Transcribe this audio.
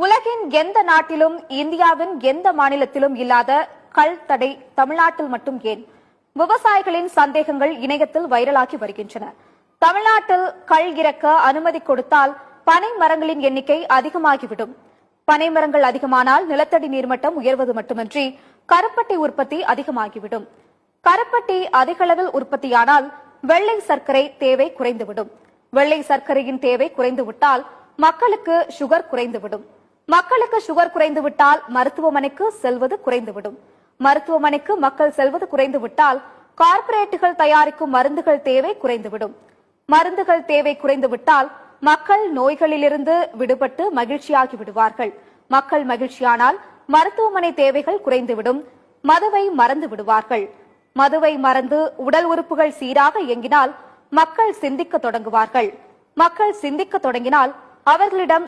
உலகின் எந்த நாட்டிலும் இந்தியாவின் எந்த மாநிலத்திலும் இல்லாத கள் தடை தமிழ்நாட்டில் மட்டும் ஏன்? விவசாயிகளின் சந்தேகங்கள் இணையத்தில் வைரலாகி வருகின்றன. தமிழ்நாட்டில் கள் இறக்க அனுமதி கொடுத்தால் பனை மரங்களின் எண்ணிக்கை அதிகமாகிவிடும். பனை மரங்கள் அதிகமானால் நிலத்தடி நீர்மட்டம் உயர்வது மட்டுமின்றி கருப்பட்டி உற்பத்தி அதிகமாகிவிடும். கருப்பட்டி அதிக அளவில் உற்பத்தியானால் வெள்ளை சர்க்கரை தேவை குறைந்துவிடும். வெள்ளை சர்க்கரையின் தேவை குறைந்துவிட்டால் மக்களுக்கு சுகர் குறைந்துவிடும். மக்களுக்கு சுகர் குறைந்துவிட்டால் மருத்துவமனைக்கு செல்வது குறைந்துவிடும். மருத்துவமனைக்கு மக்கள் செல்வது குறைந்துவிட்டால் கார்ப்பரேட்டுகள் தயாரிக்கும் மருந்துகள் தேவை குறைந்துவிடும். மருந்துகள் தேவை குறைந்துவிட்டால் மக்கள் நோய்களிலிருந்து விடுபட்டு மகிழ்ச்சியாகி விடுவார்கள். மக்கள் மகிழ்ச்சியானால் மருத்துவமனை தேவைகள் குறைந்துவிடும். மதுவை மறந்து விடுவார்கள். மதுவை மறந்து உடல் உறுப்புகள் சீராக இயங்கினால் மக்கள் சிந்திக்க தொடங்குவார்கள். மக்கள் சிந்திக்க தொடங்கினால் அவர்களிடம்